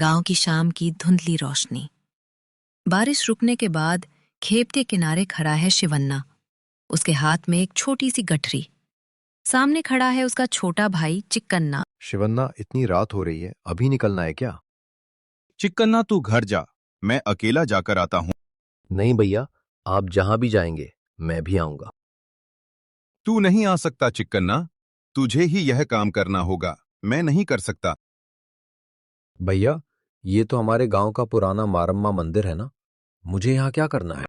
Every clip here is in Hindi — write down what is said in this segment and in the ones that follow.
गांव की शाम की धुंधली रोशनी। बारिश रुकने के बाद खेत के किनारे खड़ा है शिवन्ना। उसके हाथ में एक छोटी सी गठरी। सामने खड़ा है उसका छोटा भाई चिक्कन्ना। शिवन्ना, इतनी रात हो रही है, अभी निकलना है क्या? चिक्कन्ना, तू घर जा, मैं अकेला जाकर आता हूं। नहीं भैया, आप जहां भी जाएंगे मैं भी आऊंगा। तू नहीं आ सकता चिक्कन्ना, तुझे ही यह काम करना होगा, मैं नहीं कर सकता। भैया, ये तो हमारे गांव का पुराना मारम्मा मंदिर है ना, मुझे यहाँ क्या करना है?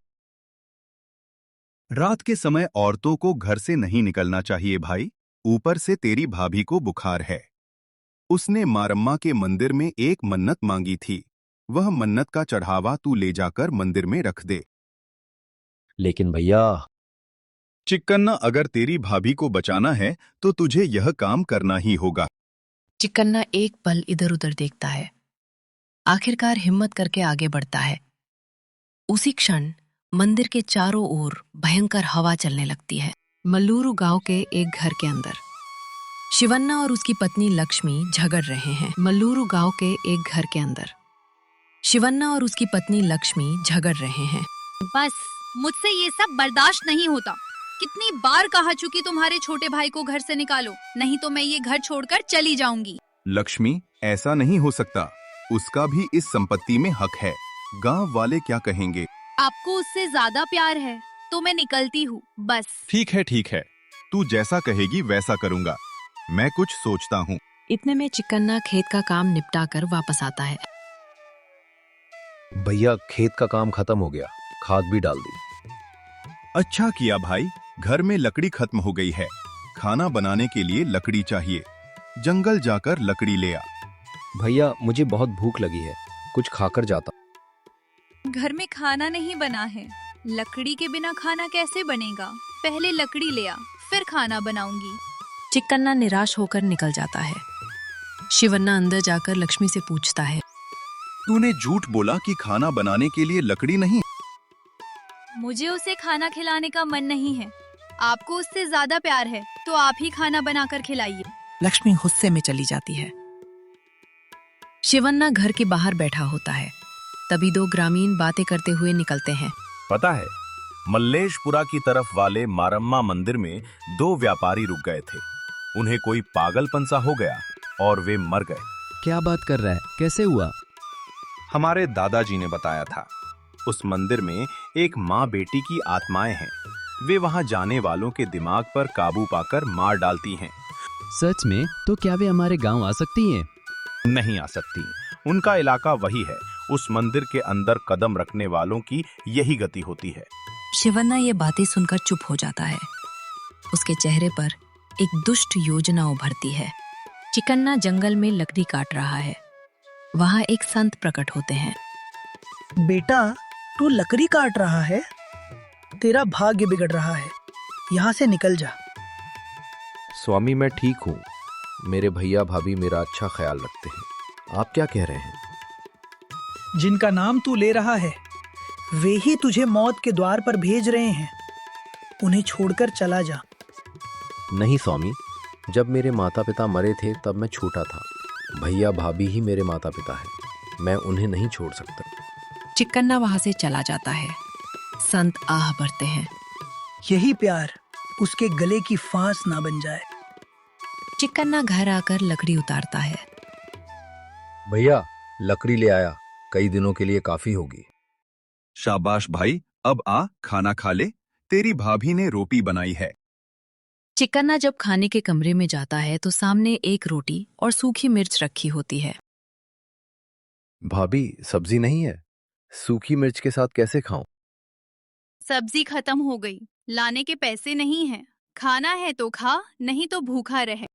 रात के समय औरतों को घर से नहीं निकलना चाहिए भाई। ऊपर से तेरी भाभी को बुखार है। उसने मारम्मा के मंदिर में एक मन्नत मांगी थी। वह मन्नत का चढ़ावा तू ले जाकर मंदिर में रख दे। लेकिन भैया। चिक्कन्ना, अगर तेरी भाभी को बचाना है तो तुझे यह काम करना ही होगा। चिक्कन्ना एक पल इधर उधर देखता है, आखिरकार हिम्मत करके आगे बढ़ता है। उसी क्षण मंदिर के चारों ओर भयंकर हवा चलने लगती है। मल्लूरू गांव के एक घर के अंदर शिवन्ना और उसकी पत्नी लक्ष्मी झगड़ रहे हैं। मल्लूरू गांव के एक घर के अंदर शिवन्ना और उसकी पत्नी लक्ष्मी झगड़ रहे हैं। बस, मुझसे ये सब बर्दाश्त नहीं होता। कितनी बार कहा चुकी तुम्हारे छोटे भाई को घर से निकालो, नहीं तो मैं ये घर छोड़कर चली जाऊंगी। लक्ष्मी, ऐसा नहीं हो सकता, उसका भी इस संपत्ति में हक है। गांव वाले क्या कहेंगे? आपको उससे ज्यादा प्यार है तो मैं निकलती हूँ, बस। ठीक है, तू जैसा कहेगी वैसा करूंगा। मैं कुछ सोचता हूँ। इतने में चिक्कन्ना खेत का काम निपटा कर वापस आता है। भैया, खेत का काम खत्म हो गया, खाद भी डाल दी। अच्छा किया भाई, घर में लकड़ी खत्म हो गई है। खाना बनाने के लिए लकड़ी चाहिए, जंगल जाकर लकड़ी ले आ। भैया, मुझे बहुत भूख लगी है, कुछ खाकर जाता। घर में खाना नहीं बना है, लकड़ी के बिना खाना कैसे बनेगा? पहले लकड़ी ले आ, फिर खाना बनाऊंगी। चिक्कन्ना निराश होकर निकल जाता है। शिवन्ना अंदर जाकर लक्ष्मी से पूछता है, तूने झूठ बोला कि खाना बनाने के लिए लकड़ी नहीं। मुझे उसे खाना खिलाने का मन नहीं है। आपको उससे ज्यादा प्यार है तो आप ही खाना बनाकर खिलाइए। लक्ष्मी गुस्से में चली जाती है। शिवन्ना घर के बाहर बैठा होता है। तभी दो ग्रामीण बातें करते हुए निकलते हैं। पता है, मल्लेशपुरा की तरफ वाले मारम्मा मंदिर में दो व्यापारी रुक गए थे। उन्हें कोई पागलपन सा हो गया और वे मर गए। क्या बात कर रहा है, कैसे हुआ? हमारे दादाजी ने बताया था। उस मंदिर में एक माँ बेटी की आत्माएं हैं। वे वहां जाने वालों के दिमाग पर काबू पाकर मार डालती हैं। सच में? तो क्या वे हमारे गांव आ सकती हैं? नहीं आ सकती, उनका इलाका वही है। उस मंदिर के अंदर कदम रखने वालों की यही गति होती है। शिवन्ना ये बातें सुनकर चुप हो जाता है। उसके चेहरे पर एक दुष्ट योजना उभरती है। चिक्कन्ना जंगल में लकड़ी काट रहा है। वहां एक संत प्रकट होते हैं। बेटा, तू लकड़ी काट रहा है, तेरा भाग्य बिगड़ रहा है, यहाँ से निकल जा। स्वामी, मैं ठीक हूँ, मेरे भैया भाभी मेरा अच्छा ख्याल रखते हैं। आप क्या कह रहे हैं? जिनका नाम तू ले रहा है वे ही तुझे मौत के द्वार पर भेज रहे हैं। उन्हें छोड़कर चला जा। नहीं स्वामी, जब मेरे माता पिता मरे थे तब मैं छोटा था। भैया भाभी ही मेरे माता पिता हैं, मैं उन्हें नहीं छोड़ सकता। चिक्कन्ना वहां से चला जाता है। संत आह भरते हैं। यही प्यार उसके गले की फांस ना बन जाए। चिक्कन्ना घर आकर लकड़ी उतारता है। भैया, लकड़ी ले आया, कई दिनों के लिए काफी होगी। शाबाश भाई, अब आ, खाना खा ले, तेरी भाभी ने रोटी बनाई है। चिक्कन्ना जब खाने के कमरे में जाता है तो सामने एक रोटी और सूखी मिर्च रखी होती है। भाभी, सब्जी नहीं है, सूखी मिर्च के साथ कैसे खाऊं? सब्जी खत्म हो गई, लाने के पैसे नहीं हैं। खाना है तो खा, नहीं तो भूखा रहे।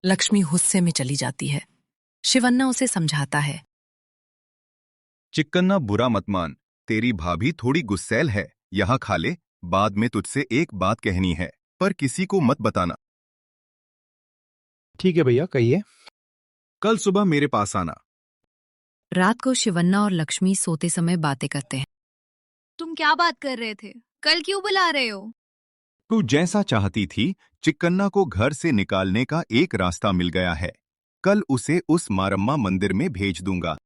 लक्ष्मी गुस्से में चली जाती है। शिवन्ना उसे समझाता है। चिक्कन्ना, बुरा मत मान, तेरी भाभी थोड़ी गुस्सैल है, यहाँ खा ले, बाद में तुझसे एक बात कहनी है, पर किसी को मत बताना। ठीक है भैया, कहिए। कल सुबह मेरे पास आना। रात को शिवन्ना और लक्ष्मी सोते समय बातें करते हैं। तुम क्या बात कर रहे थे? कल क्यों बुला रहे हो? तू जैसा चाहती थी, चिक्कन्ना को घर से निकालने का एक रास्ता मिल गया है। कल उसे उस मारम्मा मंदिर में भेज दूंगा।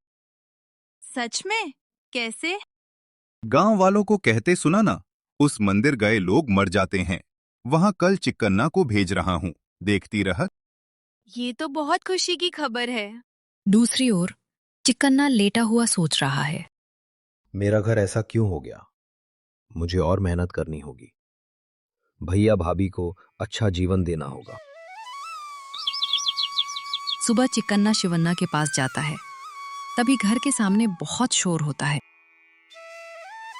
सच में? कैसे? गांव वालों को कहते सुना ना, उस मंदिर गए लोग मर जाते हैं। वहां कल चिकन्ना को भेज रहा हूँ, देखती रह। ये तो बहुत खुशी की खबर है। दूसरी ओर चिकन्ना लेटा हुआ सोच रहा है। मेरा घर ऐसा क्यों हो गया? मुझे और मेहनत करनी होगी। भैया भाभी को अच्छा जीवन देना होगा। सुबह चिकन्ना शिवन्ना के पास जाता है। तभी घर के सामने बहुत शोर होता है।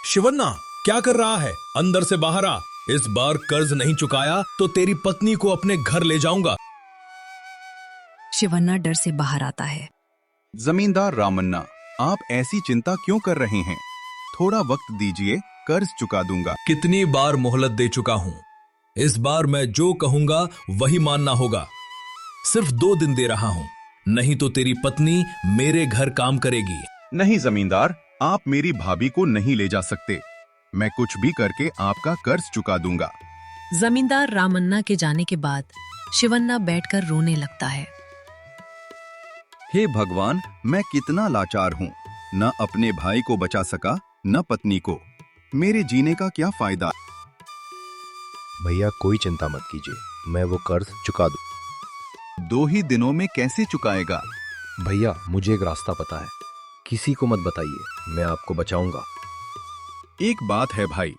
शिवन्ना, क्या कर रहा है? अंदर से बाहर आ। इस बार कर्ज नहीं चुकाया तो तेरी पत्नी को अपने घर ले जाऊंगा। शिवन्ना डर से बाहर आता है। जमींदार रामन्ना, आप ऐसी चिंता क्यों कर रहे हैं? थोड़ा वक्त दीजिए, कर्ज चुका दूंगा। कितनी बार मोहलत दे चुका हूं। इस बार मैं जो कहूंगा वही मानना होगा। सिर्फ 2 दिन दे रहा हूं, नहीं तो तेरी पत्नी मेरे घर काम करेगी। नहीं जमींदार, आप मेरी भाभी को नहीं ले जा सकते। मैं कुछ भी करके आपका कर्ज चुका दूंगा। जमींदार रामन्ना के जाने के बाद शिवन्ना बैठकर रोने लगता है। हे भगवान, मैं कितना लाचार हूँ। न अपने भाई को बचा सका, न पत्नी को। मेरे जीने का क्या फायदा? भैया कोई चिंता मत कीजिए, मैं वो कर्ज चुका दूं। 2 ही दिनों में कैसे चुकाएगा? भैया मुझे एक रास्ता पता है, किसी को मत बताइए, मैं आपको बचाऊंगा। एक बात है भाई,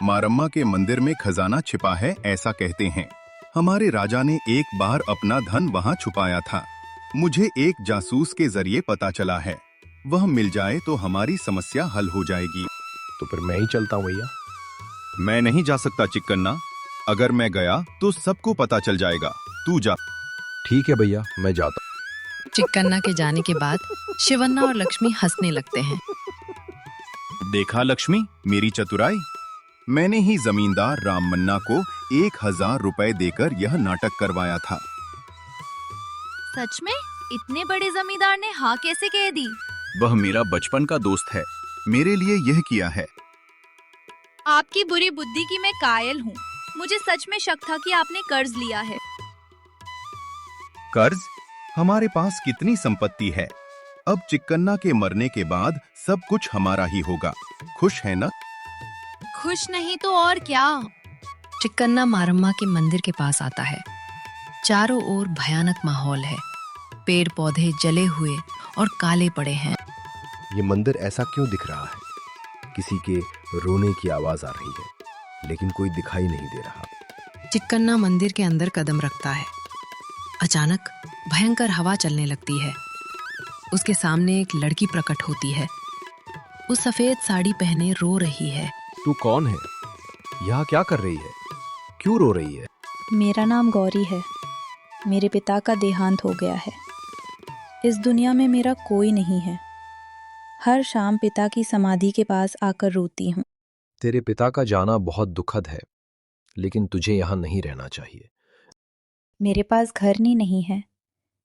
मारम्मा के मंदिर में खजाना छिपा है ऐसा कहते हैं। हमारे राजा ने एक बार अपना धन वहां छुपाया था। मुझे एक जासूस के जरिए पता चला है। वह मिल जाए तो हमारी समस्या हल हो जाएगी। तो फिर मैं ही चलता हूं भैया। मैं नहीं जा सकता चिकन्ना। अगर मैं गया तो सबको पता चल जाएगा। तू जा। ठीक है भैया, मैं जाता हूं। चिकन्ना के जाने के बाद शिवन्ना और लक्ष्मी हंसने लगते हैं। देखा लक्ष्मी, मेरी चतुराई। मैंने ही जमींदार रामन्ना को 1000 रुपए देकर यह नाटक करवाया था। सच में? इतने बड़े जमींदार ने हाँ कैसे कह दी? वह मेरा बचपन का दोस्त है, मेरे लिए यह किया है। आपकी बुरी बुद्धि की मैं कायल हूँ। मुझे सच में शक था कि आपने कर्ज लिया है। कर्ज? हमारे पास कितनी संपत्ति है। अब चिकन्ना के मरने के बाद सब कुछ हमारा ही होगा। खुश है ना? खुश नहीं तो और क्या। चिकन्ना मारम्मा के मंदिर के पास आता है। चारों ओर भयानक माहौल है। पेड़ पौधे जले हुए और काले पड़े हैं। ये मंदिर ऐसा क्यों दिख रहा है? किसी के रोने की आवाज आ रही है, लेकिन कोई दिखाई नहीं दे रहा। चिकन्ना मंदिर के अंदर कदम रखता है। अचानक भयंकर हवा चलने लगती है। उसके सामने एक लड़की प्रकट होती है। वो सफेद साड़ी पहने रो रही है। तू कौन है? यहाँ क्या कर रही है? क्यों रो रही है? मेरा नाम गौरी है। मेरे पिता का देहांत हो गया है। इस दुनिया में मेरा कोई नहीं है। हर शाम पिता की समाधि के पास आकर रोती हूँ। तेरे पिता का जाना बहुत दुखद है, लेकिन तुझे यहाँ नहीं रहना चाहिए। मेरे पास घर नहीं है।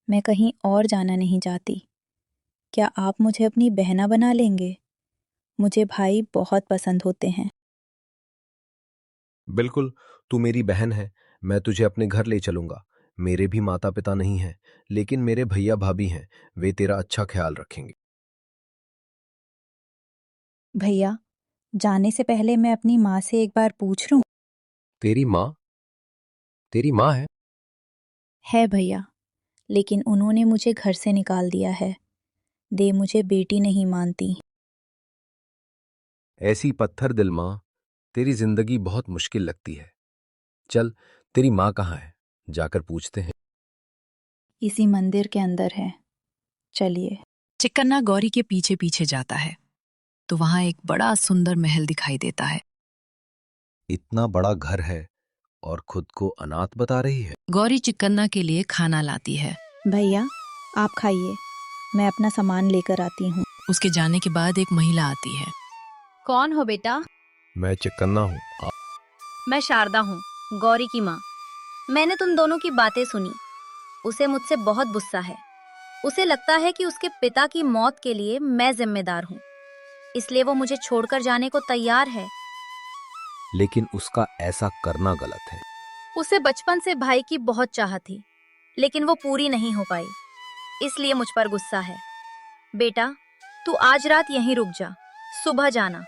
मैं कहीं और जाना नहीं चाहती। क्या आप मुझे अपनी बहना बना लेंगे? मुझे भाई बहुत पसंद होते हैं। बिल्कुल, तू मेरी बहन है। मैं तुझे अपने घर ले चलूंगा। मेरे भी माता पिता नहीं हैं, लेकिन मेरे भैया भाभी हैं। वे तेरा अच्छा ख्याल रखेंगे। भैया, जाने से पहले मैं अपनी माँ से एक बार पूछ लूं? तेरी माँ? तेरी माँ है? है भैया, लेकिन उन्होंने मुझे घर से निकाल दिया है। दे मुझे बेटी नहीं मानती। ऐसी पत्थर दिल माँ, तेरी जिंदगी बहुत मुश्किल लगती है। चल, तेरी माँ कहाँ है? जाकर पूछते हैं। इसी मंदिर के अंदर है, चलिए। चिकन्ना गौरी के पीछे पीछे जाता है तो वहां एक बड़ा सुंदर महल दिखाई देता है। इतना बड़ा घर है और खुद को अनाथ बता रही है। गौरी चिकन्ना के लिए खाना लाती है। भैया, आप खाइए, मैं अपना सामान लेकर आती हूँ। उसके जाने के बाद एक महिला आती है। कौन हो बेटा? मैं चिकन्ना हूँ। मैं शारदा हूँ, गौरी की माँ। मैंने तुम दोनों की बातें सुनी। उसे मुझसे बहुत गुस्सा है। उसे लगता है कि उसके पिता की मौत के लिए मैं जिम्मेदार हूँ, इसलिए वो मुझे छोड़कर जाने को तैयार है। लेकिन उसका ऐसा करना गलत है। उसे बचपन से भाई की बहुत चाह थी, लेकिन वो पूरी नहीं हो पाई, इसलिए मुझ पर गुस्सा है। बेटा, तू आज रात यहीं रुक जा, सुबह जाना।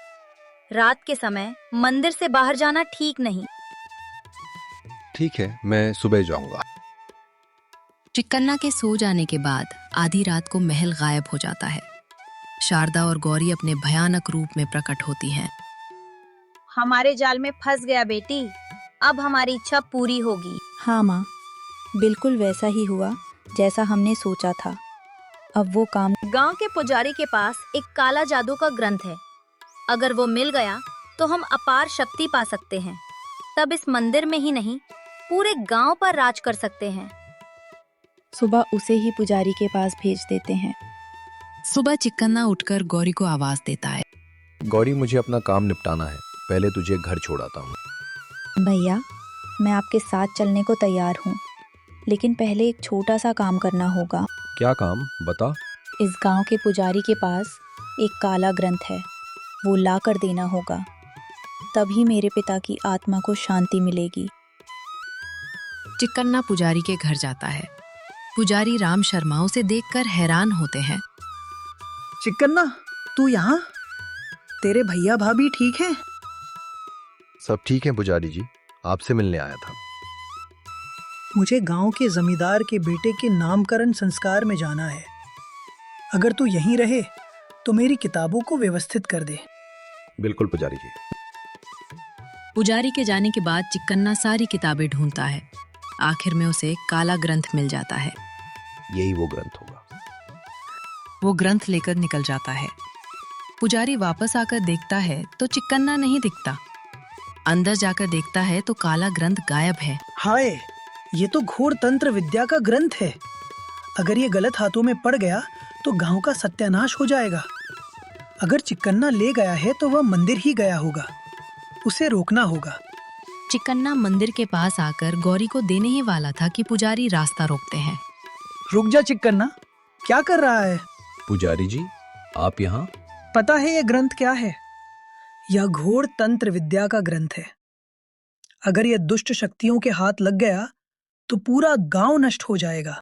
रात के समय मंदिर से बाहर जाना ठीक नहीं। ठीक है, मैं सुबह जाऊंगा। चिक्कन्ना के सो जाने के बाद आधी रात को महल गायब हो जाता है। शारदा और गौरी अपने भयानक रूप में प्रकट होती हैं। हमारे जाल में फंस गया बेटी, अब हमारी इच्छा पूरी होगी। हाँ माँ, बिल्कुल वैसा ही हुआ जैसा हमने सोचा था। अब वो काम। गांव के पुजारी के पास एक काला जादू का ग्रंथ है। अगर वो मिल गया तो हम अपार शक्ति पा सकते हैं। तब इस मंदिर में ही नहीं, पूरे गांव पर राज कर सकते हैं। सुबह उसे ही पुजारी के पास भेज देते हैं। सुबह चिक्कन्ना उठकर गौरी को आवाज देता है। गौरी, मुझे अपना काम निपटाना है, पहले तुझे घर छोड़ाता हूँ। भैया, मैं आपके साथ चलने को तैयार हूँ, लेकिन पहले एक छोटा सा काम करना होगा। क्या काम, बता। इस गांव के पुजारी के पास एक काला ग्रंथ है, वो ला कर देना होगा। तभी मेरे पिता की आत्मा को शांति मिलेगी। चिक्कन्ना पुजारी के घर जाता है। पुजारी राम शर्मा उसे देखकर हैरान होते हैं। चिक्कन्ना, तू यहाँ? तेरे भैया भाभी ठीक हैं? सब ठीक है पुजारी जी, आपसे मिलने आया था। मुझे गांव के जमींदार के बेटे के नामकरण संस्कार में जाना है। अगर तू यहीं रहे तो मेरी किताबों को व्यवस्थित कर दे। बिल्कुल पुजारी जी। पुजारी के जाने के बाद चिक्कन्ना सारी किताबें ढूंढता है। आखिर में उसे काला ग्रंथ मिल जाता है। यही वो ग्रंथ होगा। वो ग्रंथ लेकर निकल जाता है। पुजारी वापस आकर देखता है तो चिक्कन्ना नहीं दिखता। अंदर जाकर देखता है तो काला ग्रंथ गायब है। हाय, ये तो घोर तंत्र विद्या का ग्रंथ है। अगर ये गलत हाथों में पड़ गया तो गांव का सत्यानाश हो जाएगा। अगर चिक्कन्ना ले गया है तो वह मंदिर ही गया होगा। उसे रोकना होगा। चिक्कन्ना मंदिर के पास आकर गौरी को देने ही वाला था कि पुजारी रास्ता रोकते हैं। रुक जा चिक्कन्ना, क्या कर रहा है? पुजारी जी, आप यहाँ? पता है ये ग्रंथ क्या है? यह घोर तंत्र विद्या का ग्रंथ है। अगर यह दुष्ट शक्तियों के हाथ लग गया तो पूरा गांव नष्ट हो जाएगा।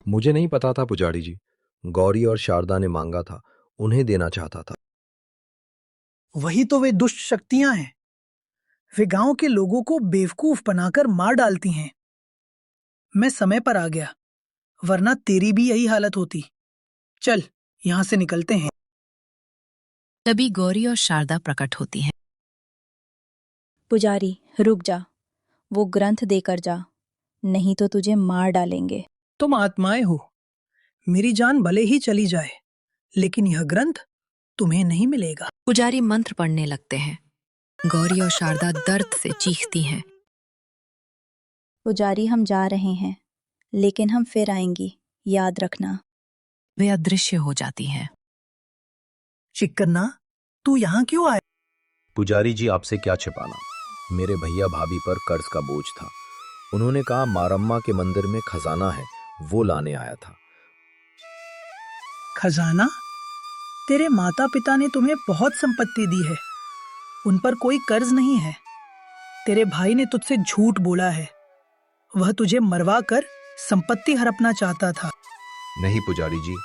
मुझे नहीं पता था पुजारी जी, गौरी और शारदा ने मांगा था, उन्हें देना चाहता था। वही तो वे दुष्ट शक्तियां हैं। वे गांव के लोगों को बेवकूफ बनाकर मार डालती हैं। मैं समय पर आ गया, वरना तेरी भी यही हालत होती। चल, यहां से निकलते हैं। तभी गौरी और शारदा प्रकट होती हैं। पुजारी, रुक जा, वो ग्रंथ देकर जा, नहीं तो तुझे मार डालेंगे। तुम आत्माएं हो, मेरी जान भले ही चली जाए, लेकिन यह ग्रंथ तुम्हें नहीं मिलेगा। पुजारी मंत्र पढ़ने लगते हैं। गौरी और शारदा दर्द से चीखती हैं। पुजारी, हम जा रहे हैं, लेकिन हम फिर आएंगी, याद रखना। वे अदृश्य हो जाती हैं। चिक्कन्ना, तू यहाँ क्यों आया? पुजारी जी, आपसे क्या छिपाना, मेरे भैया भाभी पर कर्ज का बोझ था। उन्होंने कहा मारम्मा के मंदिर में खजाना है, वो लाने आया था। खजाना? तेरे माता पिता ने तुम्हें बहुत संपत्ति दी है, उन पर कोई कर्ज नहीं है। तेरे भाई ने तुझसे झूठ बोला है, वह तुझे मरवा कर संपत्ति हड़पना चाहता था। नहीं पुजारी जी,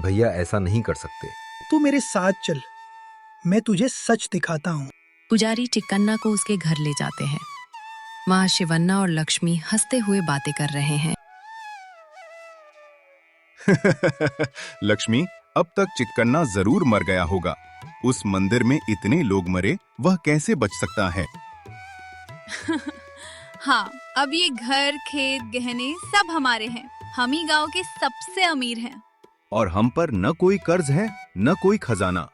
भैया ऐसा नहीं कर सकते। तू मेरे साथ चल, मैं तुझे सच दिखाता हूँ। पुजारी चिक्कन्ना को उसके घर ले जाते हैं। वहां शिवन्ना और लक्ष्मी हंसते हुए बातें कर रहे हैं। लक्ष्मी, अब तक चिक्कन्ना जरूर मर गया होगा। उस मंदिर में इतने लोग मरे, वह कैसे बच सकता है? हाँ, अब ये घर, खेत, गहने सब हमारे हैं। हम ही गांव के सबसे अमीर हैं। और हम पर न कोई कर्ज है, न कोई खजाना।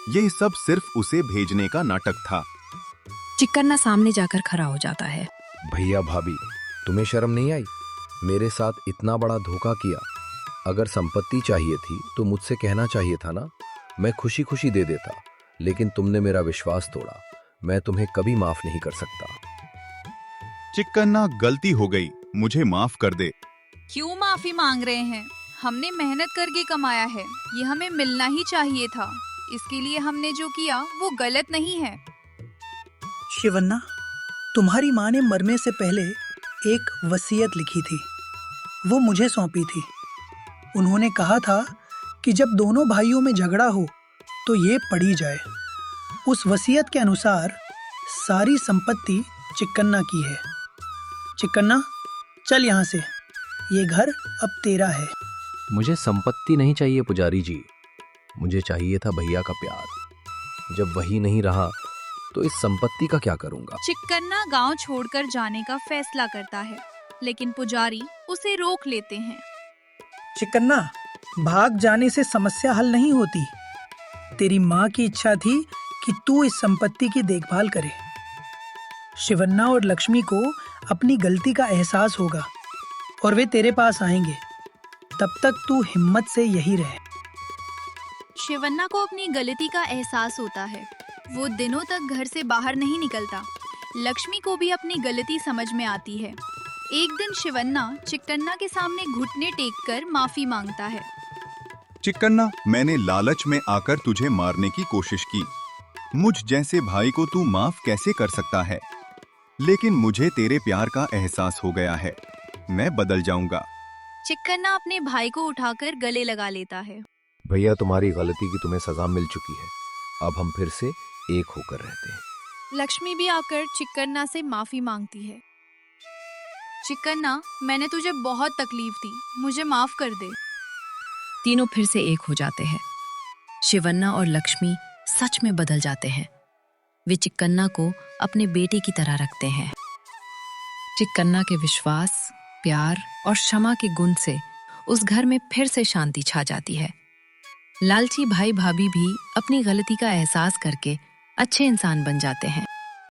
ये सब सिर्फ उसे भेजने का नाटक था। चिक्कन्ना सामने जाकर खड़ा हो जाता है। भैया भाभी, तुम्हें शर्म नहीं आई? मेरे साथ इतना बड़ा धोखा किया। अगर संपत्ति चाहिए थी तो मुझसे कहना चाहिए था ना, मैं खुशी खुशी दे देता। लेकिन तुमने मेरा विश्वास तोड़ा। मैं तुम्हें कभी माफ नहीं कर सकता। चिक्कन्ना, गलती हो गई, मुझे माफ कर दे। क्यों माफी मांग रहे हैं? हमने मेहनत करके कमाया है, ये हमें मिलना ही चाहिए था। इसके लिए हमने जो किया वो गलत नहीं है। शिवन्ना, तुम्हारी माँ ने मरने से पहले एक वसीयत लिखी थी, वो मुझे सौंपी थी। उन्होंने कहा था कि जब दोनों भाइयों में झगड़ा हो तो ये पढ़ी जाए। उस वसीयत के अनुसार सारी संपत्ति चिक्कन्ना की है। चिक्कन्ना, चल यहाँ से, ये घर अब तेरा है। मुझे संपत्ति नहीं चाहिए पुजारी जी, मुझे चाहिए था भैया का प्यार। जब वही नहीं रहा तो इस संपत्ति का क्या करूंगा? चिक्कन्ना गांव छोड़कर जाने का फैसला करता है, लेकिन पुजारी उसे रोक लेते हैं। चिक्कन्ना, भाग जाने से समस्या हल नहीं होती। तेरी माँ की इच्छा थी कि तू इस संपत्ति की देखभाल करे। शिवन्ना और लक्ष्मी को अपनी गलती का एहसास होगा और वे तेरे पास आएंगे। तब तक तू हिम्मत से यही रहे। शिवन्ना को अपनी गलती का एहसास होता है। वो दिनों तक घर से बाहर नहीं निकलता। लक्ष्मी को भी अपनी गलती समझ में आती है। एक दिन शिवन्ना चिक्कन्ना के सामने घुटने टेककर माफी मांगता है। चिक्कन्ना, मैंने लालच में आकर तुझे मारने की कोशिश की। मुझ जैसे भाई को तू माफ कैसे कर सकता है? लेकिन मुझे तेरे प्यार का एहसास हो गया है। मैं बदल जाऊंगा। चिक्कन्ना अपने भाई को उठाकर गले लगा लेता है। भैया, तुम्हारी गलती की तुम्हें सजा मिल चुकी है। अब हम फिर से एक होकर रहते हैं। लक्ष्मी भी आकर चिक्कन्ना से माफी मांगती है। चिक्कन्ना, मैंने तुझे बहुत तकलीफ दी, मुझे माफ कर दे। तीनों फिर से एक हो जाते हैं। शिवन्ना और लक्ष्मी सच में बदल जाते हैं। वे चिक्कन्ना को अपने बेटे की तरह रखते हैं। चिक्कन्ना के विश्वास, प्यार और क्षमा के गुण से उस घर में फिर से शांति छा जाती है। लालची भाई भाभी भी अपनी गलती का एहसास करके अच्छे इंसान बन जाते हैं।